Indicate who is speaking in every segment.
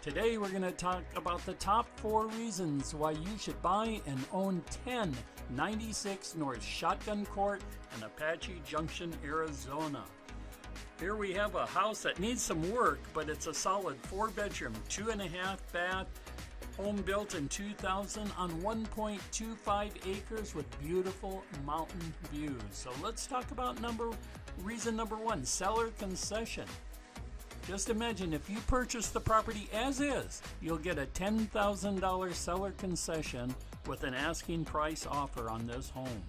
Speaker 1: Today we're going to talk about the top 4 reasons why you should buy and own 1096 North Shotgun Court in Apache Junction, Arizona. Here we have a house that needs some work, but it's a solid 4-bedroom, 2.5 bath, home built in 2000 on 1.25 acres with beautiful mountain views. So let's talk about reason number 1, seller concession. Just imagine if you purchase the property as is, you'll get a $10,000 seller concession with an asking price offer on this home.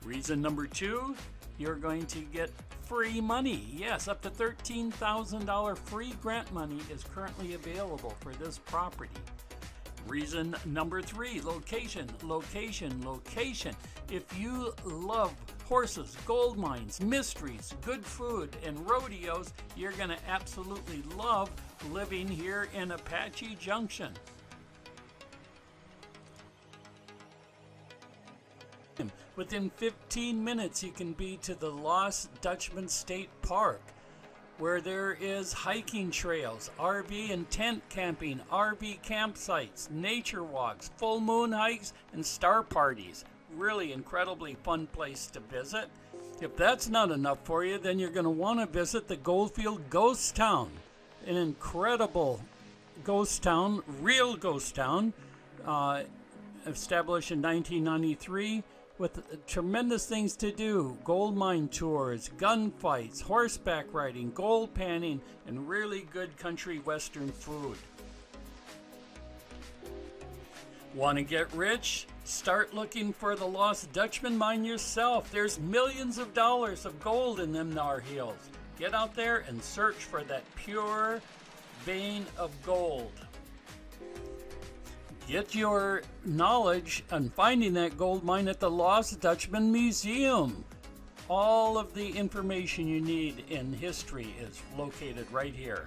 Speaker 1: Reason number 2, you're going to get free money. Yes, up to $13,000 free grant money is currently available for this property. Reason number 3, location, location, location. If you love horses, gold mines, mysteries, good food, and rodeos, you're going to absolutely love living here in Apache Junction. Within 15 minutes, you can be to the Lost Dutchman State Park, where there is hiking trails, RV and tent camping, RV campsites, nature walks, full moon hikes, and star parties. Really incredibly fun place to visit. If that's not enough for you, then you're going to want to visit the Goldfield Ghost Town, an incredible ghost town, real ghost town, established in 1993 with tremendous things to do: gold mine tours, gunfights, horseback riding, gold panning, and really good country western food. Want to get rich? Start looking for the Lost Dutchman mine yourself. There's millions of dollars of gold in them Nar Hills. Get out there and search for that pure vein of gold. Get your knowledge on finding that gold mine at the Lost Dutchman Museum. All of the information you need in history is located right here.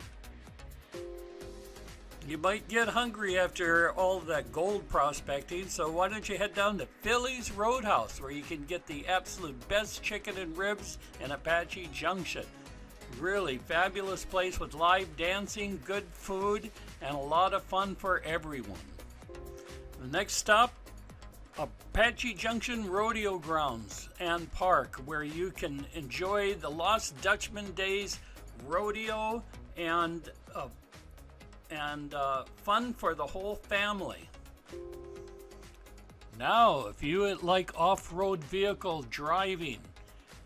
Speaker 1: You might get hungry after all of that gold prospecting, so why don't you head down to Philly's Roadhouse, where you can get the absolute best chicken and ribs in Apache Junction. Really fabulous place with live dancing, good food, and a lot of fun for everyone. The next stop, Apache Junction Rodeo Grounds and Park, where you can enjoy the Lost Dutchman Days rodeo and fun for the whole family. Now, if you like off-road vehicle driving,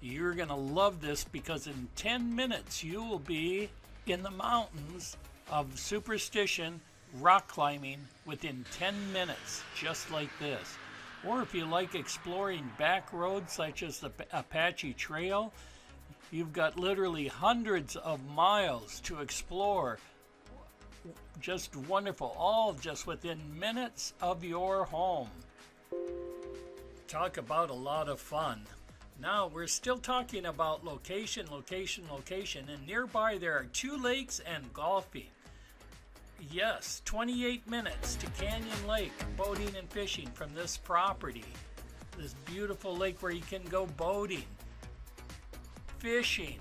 Speaker 1: you're going to love this, because in 10 minutes you will be in the mountains of Superstition rock climbing within 10 minutes, just like this. Or if you like exploring back roads such as the Apache Trail, you've got literally hundreds of miles to explore. Just wonderful, all just within minutes of your home. Talk about a lot of fun. Now we're still talking about location, location, location, and nearby there are 2 lakes and golfing. Yes, 28 minutes to Canyon Lake, boating and fishing from this property. This beautiful lake where you can go boating, fishing,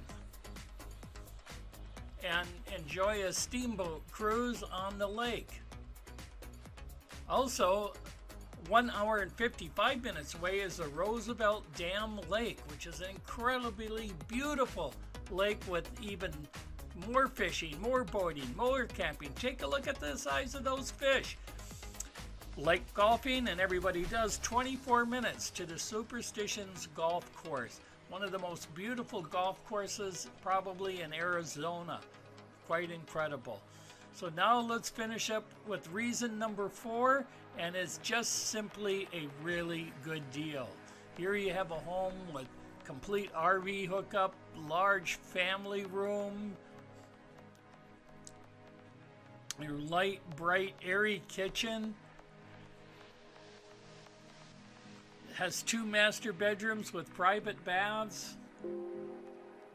Speaker 1: and enjoy a steamboat cruise on the lake. Also, 1 hour and 55 minutes away is the Roosevelt Dam Lake, which is an incredibly beautiful lake with even more fishing, more boating, more camping. Take a look at the size of those fish. Lake golfing, and everybody does 24 minutes to the Superstitions Golf Course. One of the most beautiful golf courses probably in Arizona. Quite incredible. So now let's finish up with reason number 4, and it's just simply a really good deal. Here you have a home with complete RV hookup, large family room, your light, bright, airy kitchen. It has 2 master bedrooms with private baths,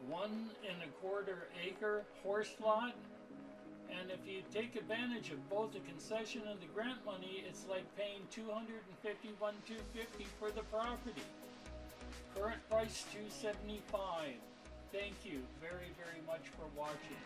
Speaker 1: 1.25 acre horse lot, and if you take advantage of both the concession and the grant money, it's like paying $251,250 for the property. Current price $275. Thank you very, very much for watching.